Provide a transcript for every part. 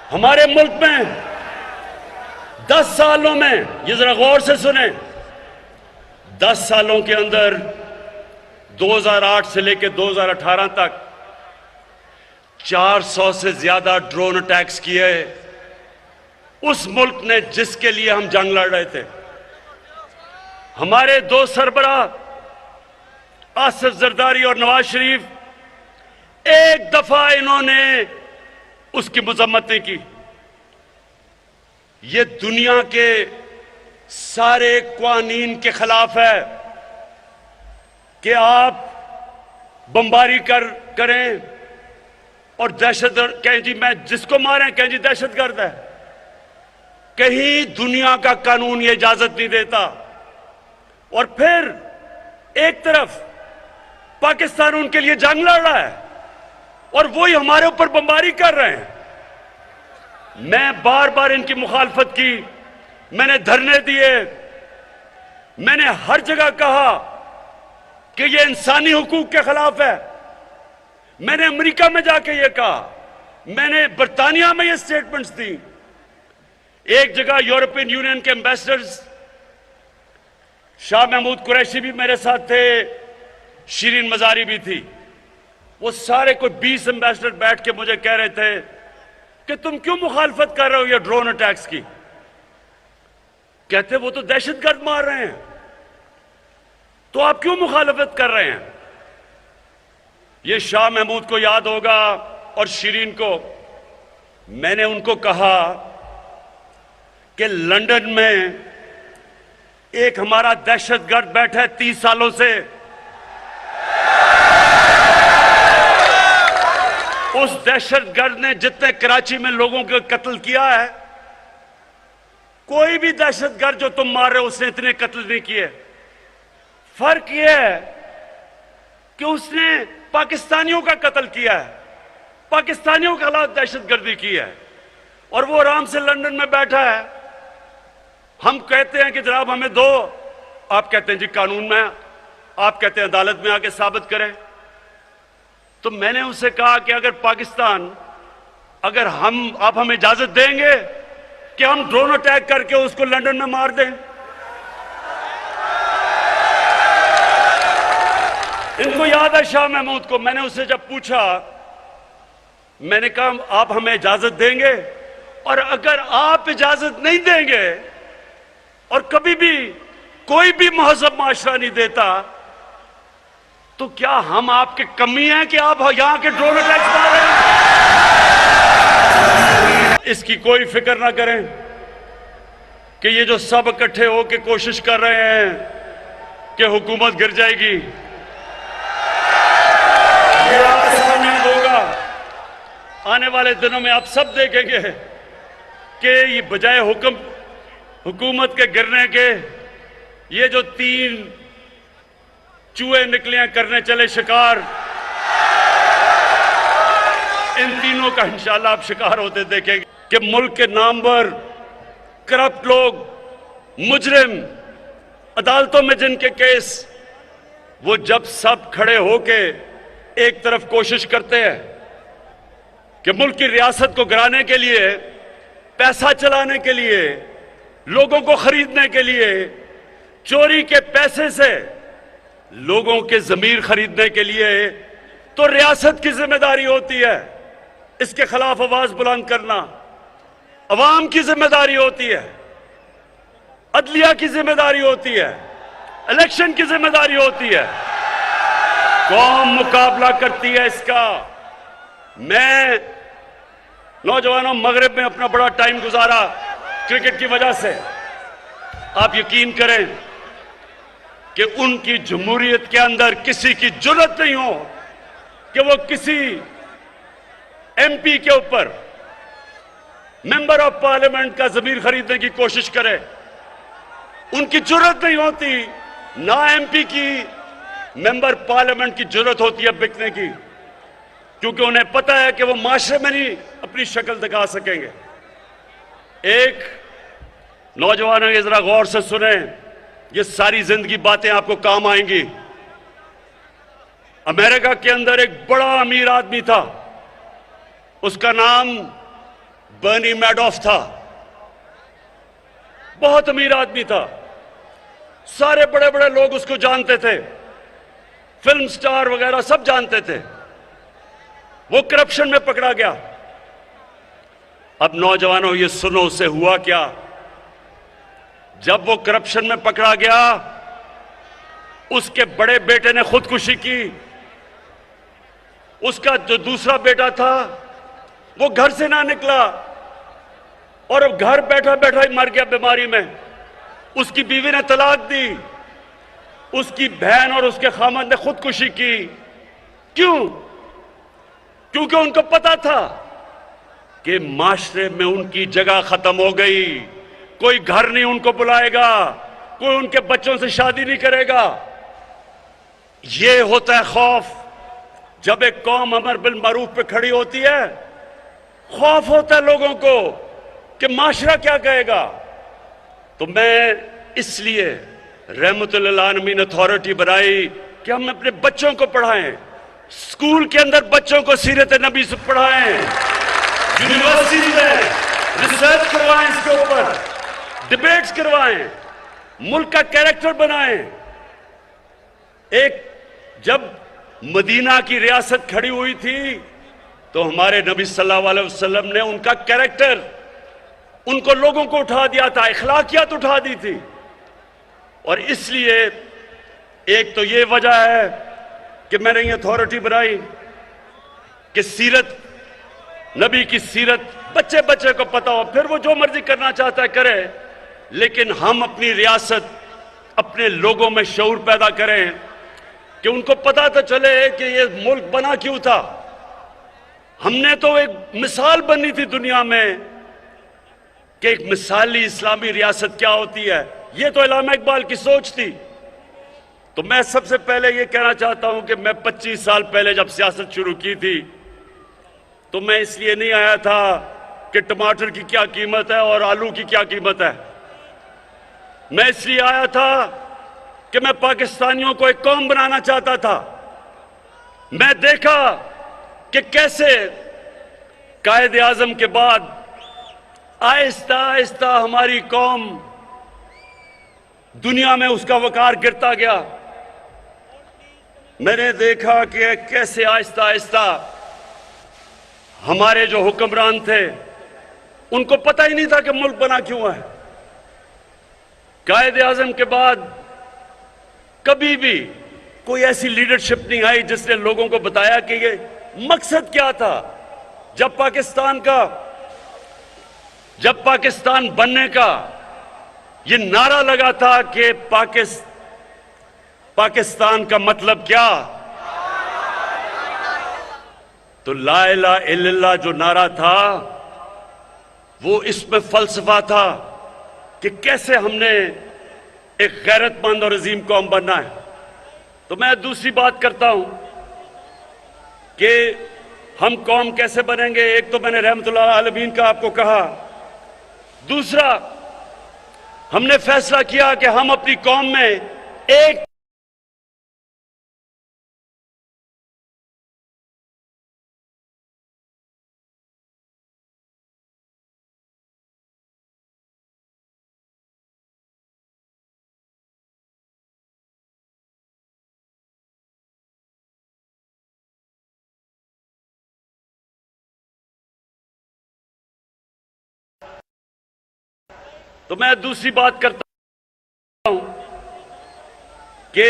हमारे मुल्क में 10 सालों में, ये जरा गौर से सुने, 10 सालों के अंदर 2008 से लेकर 2018 तक 400 से ज्यादा ड्रोन अटैक्स किए उस मुल्क ने जिसके लिए हम जंग लड़ रहे थे। हमारे दो सरबराह आसिफ जरदारी और नवाज शरीफ, एक दफा इन्होंने उसकी मजम्मत नहीं की। ये दुनिया के सारे कानून के खिलाफ है कि आप बमबारी करें और दहशतगर्द कहें जी मैं जिसको मारें कहें जी दहशतगर्द है। कहीं दुनिया का कानून ये इजाजत नहीं देता। और फिर एक तरफ पाकिस्तान उनके लिए जंग लड़ रहा है और वही हमारे ऊपर बमबारी कर रहे हैं। मैं बार बार इनकी मुखालफत की, मैंने धरने दिए, मैंने हर जगह कहा कि ये इंसानी हुकूक के खिलाफ है। मैंने अमेरिका में जाके ये कहा, मैंने बरतानिया में ये स्टेटमेंट्स दी। एक जगह यूरोपियन यूनियन के एम्बेसडर्स शाह महमूद कुरैशी भी मेरे साथ थे, शिरीन मजारी भी थी। वो सारे कोई 20 एम्बेसडर बैठ के मुझे कह रहे थे कि तुम क्यों मुखालफत कर रहे हो ये ड्रोन अटैक्स की। कहते वो तो दहशतगर्द मार रहे हैं, तो आप क्यों मुखालफत कर रहे हैं। ये शाह महमूद को याद होगा और शिरीन को। मैंने उनको कहा कि लंदन में एक हमारा दहशतगर्द बैठा है 30 सालों से। उस दहशतगर्द ने जितने कराची में लोगों को कत्ल किया है, कोई भी दहशतगर्द जो तुम मार रहे हो उसने इतने कत्ल नहीं किए। फर्क यह है कि उसने पाकिस्तानियों का कत्ल किया है, पाकिस्तानियों के खिलाफ दहशतगर्दी की है, और वो आराम से लंदन में बैठा है। हम कहते हैं कि जनाब हमें दो, आप कहते हैं जी कानून में, आप कहते हैं अदालत में आके साबित करें। तो मैंने उससे कहा कि अगर पाकिस्तान, अगर आप हमें इजाजत देंगे कि हम ड्रोन अटैक करके उसको लंदन में मार दें। इनको याद है शाह महमूद को। मैंने उससे जब पूछा, मैंने कहा आप हमें इजाजत देंगे, और अगर आप इजाजत नहीं देंगे और कभी भी कोई भी महजब माशरा नहीं देता, तो क्या हम आपके कमी हैं कि आप यहां के ड्रोन अटैक्स मार रहे हैं। इसकी कोई फिक्र ना करें कि ये जो सब इकट्ठे होकर कोशिश कर रहे हैं कि हुकूमत गिर जाएगी, ये आपके सामने होगा। आने वाले दिनों में आप सब देखेंगे कि ये बजाय हुकूमत के गिरने के, ये जो 3 चूहे निकलियां करने चले शिकार, इन तीनों का इंशाल्लाह आप शिकार होते देखेंगे कि मुल्क के नामवर करप्ट लोग, मुजरिम, अदालतों में जिनके केस, वो जब सब खड़े होके एक तरफ कोशिश करते हैं कि मुल्क की रियासत को गिराने के लिए, पैसा चलाने के लिए, लोगों को खरीदने के लिए, चोरी के पैसे से लोगों के जमीर खरीदने के लिए, तो रियासत की जिम्मेदारी होती है इसके खिलाफ आवाज बुलंद करना, अवाम की जिम्मेदारी होती है, अदलिया की जिम्मेदारी होती है, इलेक्शन की जिम्मेदारी होती है। कौम मुकाबला करती है इसका। मैं नौजवानों मगरिब में अपना बड़ा टाइम गुजारा क्रिकेट की वजह से। आप यकीन करें कि उनकी जमहूरियत के अंदर किसी की जुर्रत नहीं हो कि वो किसी एमपी के ऊपर, मेंबर ऑफ पार्लियामेंट का जमीर खरीदने की कोशिश करे। उनकी जुर्रत नहीं होती, ना एमपी की, मेंबर पार्लियामेंट की जुर्रत होती है बिकने की, क्योंकि उन्हें पता है कि वो माशरे में नहीं अपनी शक्ल दिखा सकेंगे। एक नौजवानों ये जरा गौर से सुने, ये सारी जिंदगी बातें आपको काम आएंगी। अमेरिका के अंदर एक बड़ा अमीर आदमी था, उसका नाम बर्नी मैडॉफ था, बहुत अमीर आदमी था, सारे बड़े बड़े लोग उसको जानते थे, फिल्म स्टार वगैरह सब जानते थे। वो करप्शन में पकड़ा गया। अब नौजवानों ये सुनो उससे हुआ क्या। जब वो करप्शन में पकड़ा गया, उसके बड़े बेटे ने खुदकुशी की। उसका जो दूसरा बेटा था वो घर से ना निकला और अब घर बैठा बैठा ही मर गया बीमारी में। उसकी बीवी ने तलाक दी, उसकी बहन और उसके खामद ने खुदकुशी की। क्यों? क्योंकि उनको पता था कि माशरे में उनकी जगह खत्म हो गई, कोई घर नहीं उनको बुलाएगा, कोई उनके बच्चों से शादी नहीं करेगा। यह होता है खौफ। जब एक कौम अमर बिल मारूफ पे खड़ी होती है, खौफ होता है लोगों को कि माशरा क्या कहेगा। तो मैं इसलिए रहमतुल्लिल आलमीन अथॉरिटी बनाई कि हम अपने बच्चों को पढ़ाएं, स्कूल के अंदर बच्चों को सीरत नबी से पढ़ाएं, यूनिवर्सिटी में रिसर्च करवाएं, इसके ऊपर डिबेट्स करवाएं, मुल्क का कैरेक्टर बनाएं। एक जब मदीना की रियासत खड़ी हुई थी तो हमारे नबी सल्लल्लाहु अलैहि वसल्लम ने उनका कैरेक्टर, उनको लोगों को उठा दिया था, इखलाकियात उठा दी थी। और इसलिए एक तो ये वजह है कि मैंने ये अथॉरिटी बनाई कि सीरत नबी की सीरत बच्चे बच्चे को पता हो, फिर वो जो मर्जी करना चाहता है करे, लेकिन हम अपनी रियासत, अपने लोगों में शऊर पैदा करें कि उनको पता तो चले कि ये मुल्क बना क्यों था। हमने तो एक मिसाल बनी थी दुनिया में कि एक मिसाली इस्लामी रियासत क्या होती है। ये तो इलामा इकबाल की सोच थी। तो मैं सबसे पहले ये कहना चाहता हूं कि मैं 25 साल पहले जब सियासत शुरू की थी तो मैं इसलिए नहीं आया था कि टमाटर की क्या कीमत है और आलू की क्या कीमत है। मैं इसलिए आया था कि मैं पाकिस्तानियों को एक कौम बनाना चाहता था। मैं देखा कि कैसे कायदे आजम के बाद आहिस्ता आहिस्ता हमारी कौम दुनिया में उसका वकार गिरता गया। मैंने देखा कि कैसे आहिस्ता आहिस्ता हमारे जो हुक्मरान थे उनको पता ही नहीं था कि मुल्क बना क्यों है। कायदे आजम के बाद कभी भी कोई ऐसी लीडरशिप नहीं आई जिसने लोगों को बताया कि ये मकसद क्या था। जब पाकिस्तान बनने का ये नारा लगा था कि पाकिस्तान का मतलब क्या, तो ला इलाहा इल्लल्लाह जो नारा था वो इसमें फलसफा था कि कैसे हमने एक गैरतमंद और अजीम कौम बनना है। तो मैं दूसरी बात करता हूं कि हम कौम कैसे बनेंगे। एक तो मैंने रहमतुल्लाह आलमीन का आपको कहा, दूसरा हमने फैसला किया कि हम अपनी कौम में एक तो मैं दूसरी बात करता हूं कि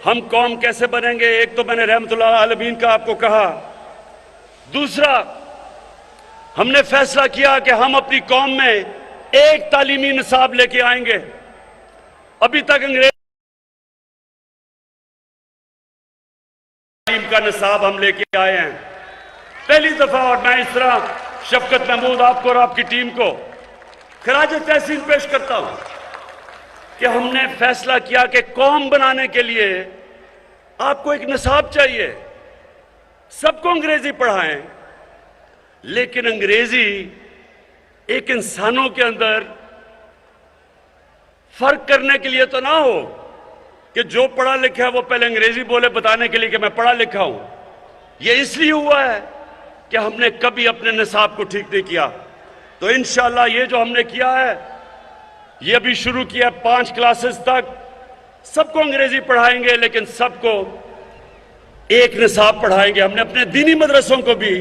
हम कौम कैसे बनेंगे। एक तो मैंने रहमतुल्लाह आलमीन का आपको कहा, दूसरा हमने फैसला किया कि हम अपनी कौम में एक तालीमी निसाब लेके आएंगे। अभी तक अंग्रेज तालीम का निसाब हम लेके आए हैं पहली दफा। और मैं इस तरह शफकत महमूद आपको और आपकी टीम को खराज तहसीन पेश करता हूं कि हमने फैसला किया कि कौम बनाने के लिए आपको एक निसाब चाहिए। सबको अंग्रेजी पढ़ाएं, लेकिन अंग्रेजी एक इंसानों के अंदर फर्क करने के लिए तो ना हो कि जो पढ़ा लिखा है वो पहले अंग्रेजी बोले बताने के लिए कि मैं पढ़ा लिखा हूं। यह इसलिए हुआ है कि हमने कभी अपने निसाब को ठीक नहीं किया। तो इंशाल्लाह ये जो हमने किया है, ये अभी शुरू किया 5 क्लासेस तक, सबको अंग्रेजी पढ़ाएंगे, लेकिन सबको एक निसाब पढ़ाएंगे। हमने अपने दीनी मदरसों को भी,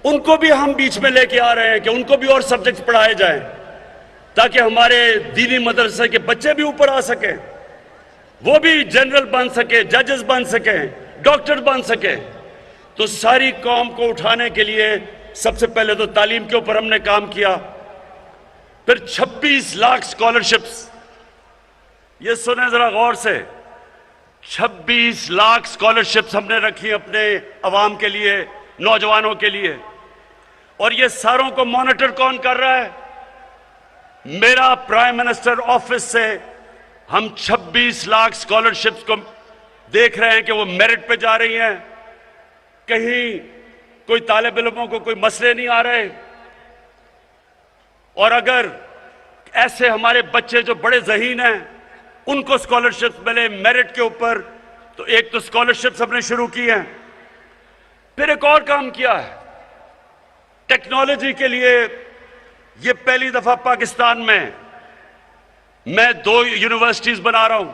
उनको भी हम बीच में लेके आ रहे हैं कि उनको भी और सब्जेक्ट्स पढ़ाए जाएं, ताकि हमारे दीनी मदरसे के बच्चे भी ऊपर आ सके, वो भी जनरल बन सके, जजेस बन सके, डॉक्टर बन सके। तो सारी कौम को उठाने के लिए सबसे पहले तो तालीम के ऊपर हमने काम किया, फिर 26 लाख स्कॉलरशिप्स, ये सुने जरा गौर से, 26 लाख स्कॉलरशिप्स हमने रखी अपने अवाम के लिए, नौजवानों के लिए। और ये सारों को मॉनिटर कौन कर रहा है? मेरा प्राइम मिनिस्टर ऑफिस से हम 26 लाख स्कॉलरशिप्स को देख रहे हैं कि वो मेरिट पे जा रही हैं, कहीं कोई तालिब इल्मों को कोई मसले नहीं आ रहे। और अगर ऐसे हमारे बच्चे जो बड़े ज़हीन हैं उनको स्कॉलरशिप्स मिले मेरिट के ऊपर, तो एक तो स्कॉलरशिप्स हमने शुरू की हैं। फिर एक और काम किया है टेक्नोलॉजी के लिए। ये पहली दफा पाकिस्तान में मैं 2 यूनिवर्सिटीज बना रहा हूं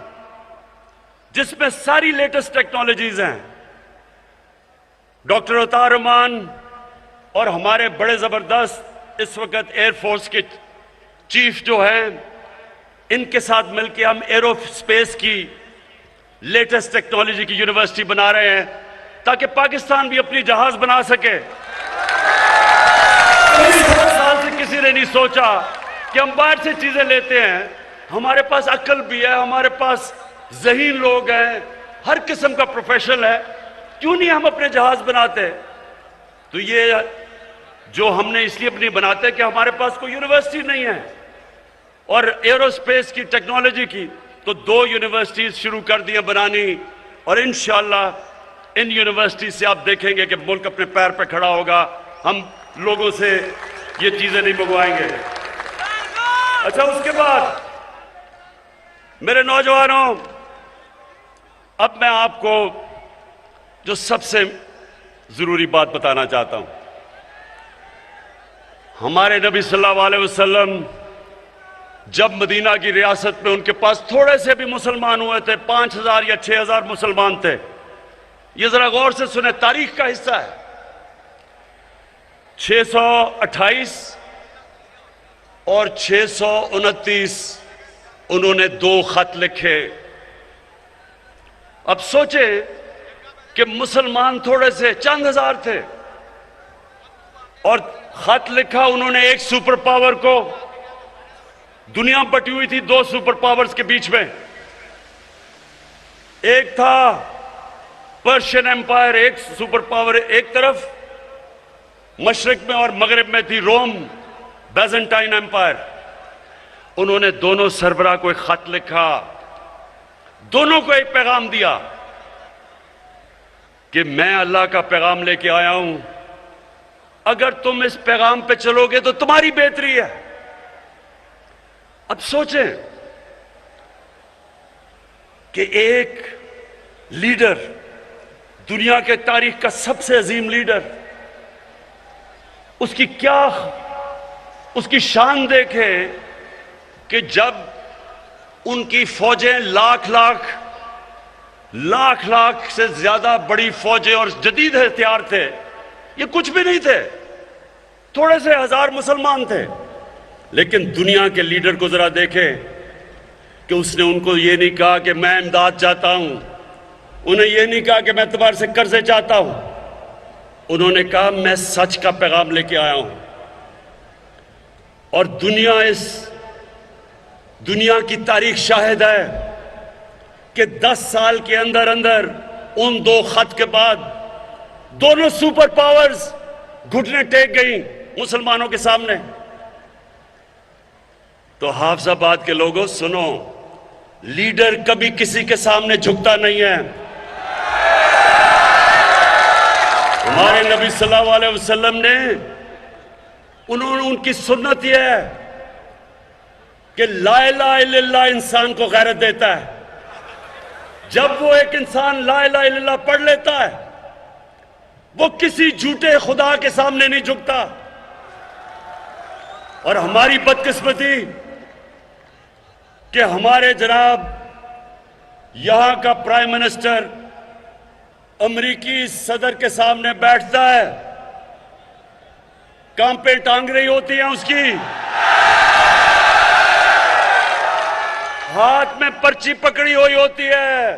जिसमें सारी लेटेस्ट टेक्नोलॉजीज हैं। डॉक्टर अतार रहमान और हमारे बड़े जबरदस्त इस वक्त एयरफोर्स के चीफ जो हैं, इनके साथ मिलकर हम एरोस्पेस की लेटेस्ट टेक्नोलॉजी की यूनिवर्सिटी बना रहे हैं, ताकि पाकिस्तान भी अपनी जहाज बना सके। 10 साल से किसी ने नहीं सोचा कि हम बाहर से चीजें लेते हैं, हमारे पास अक्ल भी है, हमारे पास ज़हीन लोग हैं, हर किस्म का प्रोफेशनल है, क्यों नहीं हम अपने जहाज बनाते? तो ये जो हमने इसलिए अपनी बनाते कि हमारे पास कोई यूनिवर्सिटी नहीं है, और एरोस्पेस की टेक्नोलॉजी की तो 2 यूनिवर्सिटीज शुरू कर दी बनानी। और इंशाल्लाह इन यूनिवर्सिटी से आप देखेंगे कि मुल्क अपने पैर पर खड़ा होगा। हम लोगों से ये चीजें नहीं मंगवाएंगे। अच्छा, उसके बाद मेरे नौजवानों, अब मैं आपको जो सबसे जरूरी बात बताना चाहता हूं। हमारे नबी सल्लल्लाहु अलैहि वसल्लम जब मदीना की रियासत में उनके पास थोड़े से भी मुसलमान हुए थे, 5000 या 6000 मुसलमान थे। ये जरा गौर से सुने, तारीख का हिस्सा है। 628 और 629 उन्होंने 2 खत लिखे। अब सोचे कि मुसलमान थोड़े से चंद हजार थे, और खत लिखा उन्होंने एक सुपर पावर को। दुनिया बटी हुई थी 2 सुपर पावर्स के बीच में, एक था पर्शियन एम्पायर, एक सुपर पावर एक तरफ मशरिक में, और मगरिब में थी रोम बैजेंटाइन एम्पायर। उन्होंने दोनों सरबराह को एक खत लिखा, दोनों को एक पैगाम दिया कि मैं अल्लाह का पैगाम लेके आया हूं, अगर तुम इस पैगाम पे चलोगे तो तुम्हारी बेहतरी है। अब सोचें कि एक लीडर, दुनिया के तारीख का सबसे अजीम लीडर, उसकी शान देखें कि जब उनकी फौजें लाख लाख से ज्यादा बड़ी फौजें और जदीद हथियार थे, ये कुछ भी नहीं थे, थोड़े से हजार मुसलमान थे। लेकिन दुनिया के लीडर को जरा देखें कि उसने उनको ये नहीं कहा कि मैं इमदाद चाहता हूं, उन्हें ये नहीं कहा कि मैं तुम्हारे से कर्जे चाहता हूं, उन्होंने कहा मैं सच का पैगाम लेके आया हूं। और दुनिया की तारीख शाहिद है कि 10 साल के अंदर अंदर उन 2 खत के बाद दोनों सुपर पावर्स घुटने टेक गई मुसलमानों के सामने। तो हाफिजाबाद के लोगों सुनो, लीडर कभी किसी के सामने झुकता नहीं है। हमारे नबी सल्लल्लाहु अलैहि वसल्लम ने, उनकी सुन्नत यह है कि ला इलाहा इल्लल्लाह इंसान को गैरत देता है। जब वो एक इंसान ला इलाहा इल्लल्लाह पढ़ लेता है, वो किसी झूठे खुदा के सामने नहीं झुकता। और हमारी बदकिस्मती कि हमारे जनाब यहां का प्राइम मिनिस्टर अमेरिकी सदर के सामने बैठता है, कांपे टांग रही होती हैं उसकी, हाथ में पर्ची पकड़ी हुई होती है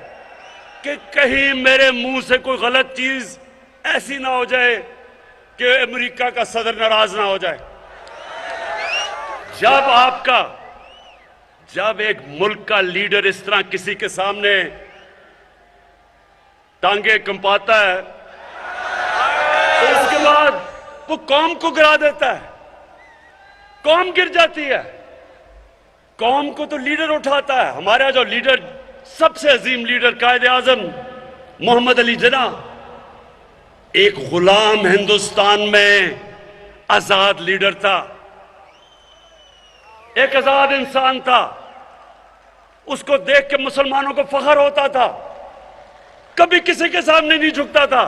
कि कहीं मेरे मुंह से कोई गलत चीज ऐसी ना हो जाए कि अमेरिका का सदर नाराज ना हो जाए। जब एक मुल्क का लीडर इस तरह किसी के सामने टांगे कंपाता है तो उसके बाद वो कौम को गिरा देता है, कौम गिर जाती है। कौम को तो लीडर उठाता है। हमारा जो लीडर, सबसे अजीम लीडर कायदे आजम मोहम्मद अली जिन्ना, एक गुलाम हिंदुस्तान में आजाद लीडर था, एक आजाद इंसान था। उसको देख के मुसलमानों को फख्र होता था, कभी किसी के सामने नहीं झुकता था।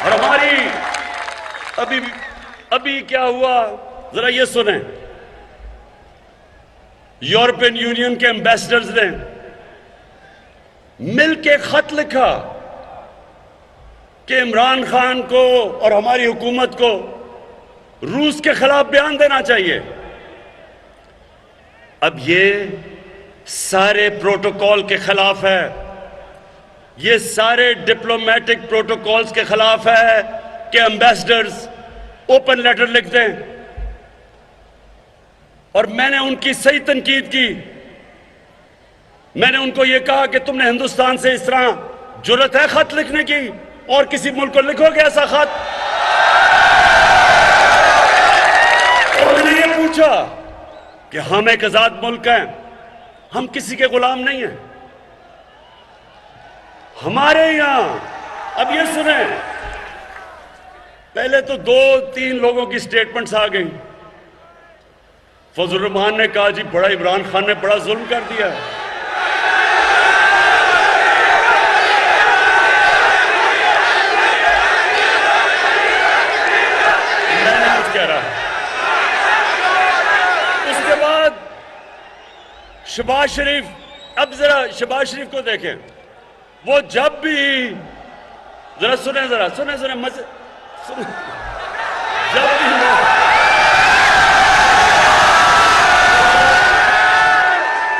और हमारी अभी क्या हुआ जरा ये सुने। यूरोपियन यूनियन के एम्बेसडर्स ने मिलके खत लिखा कि इमरान खान को और हमारी हुकूमत को रूस के खिलाफ बयान देना चाहिए। अब ये सारे प्रोटोकॉल के खिलाफ है, ये सारे डिप्लोमेटिक प्रोटोकॉल्स के खिलाफ है कि एम्बेसडर्स ओपन लेटर लिख दें। और मैंने उनकी सही तनकीद की। मैंने उनको यह कहा कि तुमने हिंदुस्तान से इस तरह जुर्रत है खत लिखने की, और किसी मुल्क को लिखोगे ऐसा खत? और मैंने ये पूछा कि हम एक आजाद मुल्क हैं, हम किसी के गुलाम नहीं हैं। हमारे यहां, अब ये सुने, पहले तो 2-3 लोगों की स्टेटमेंट्स आ गई। फजल रहमान ने कहा जी बड़ा इमरान खान ने बड़ा जुल्म कर दिया। मैंने कुछ कह रहा। उसके बाद शहबाज शरीफ, अब जरा शहबाज शरीफ को देखें, वो जब भी, जरा सुने मजे सुने, जब भी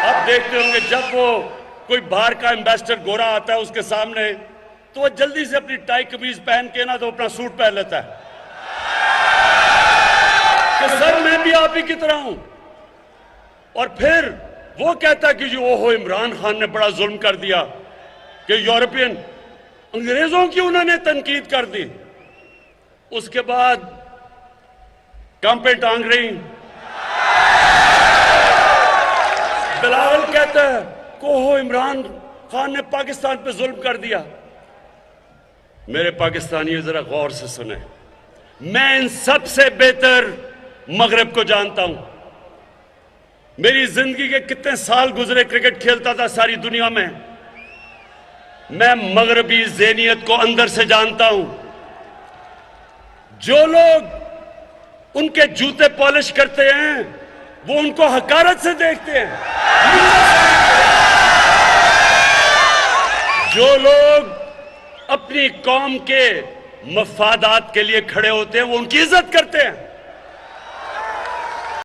आप देखते होंगे जब वो कोई बाहर का एम्बेसडर गोरा आता है उसके सामने, तो वो जल्दी से अपनी टाई कमीज पहन के ना तो अपना सूट पहन लेता है कि सर मैं भी आप ही की तरह हूं। और फिर वो कहता है कि जी ओहो इमरान खान ने बड़ा जुल्म कर दिया, कि यूरोपियन अंग्रेजों की उन्होंने तनकीद कर दी। उसके बाद कांपे टांग रही। बिलावल कहता है कि ओहो इमरान खान ने पाकिस्तान पे जुल्म कर दिया। मेरे पाकिस्तानियों जरा गौर से सुने, मैं इन सबसे बेहतर मगरब को जानता हूं। मेरी जिंदगी के कितने साल गुजरे, क्रिकेट खेलता था सारी दुनिया में। मैं मगरबी ज़हनियत को अंदर से जानता हूं। जो लोग उनके जूते पॉलिश करते हैं वो उनको हकारत से देखते हैं। जो लोग अपनी कौम के मफादात के लिए खड़े होते हैं वो उनकी इज्जत करते हैं।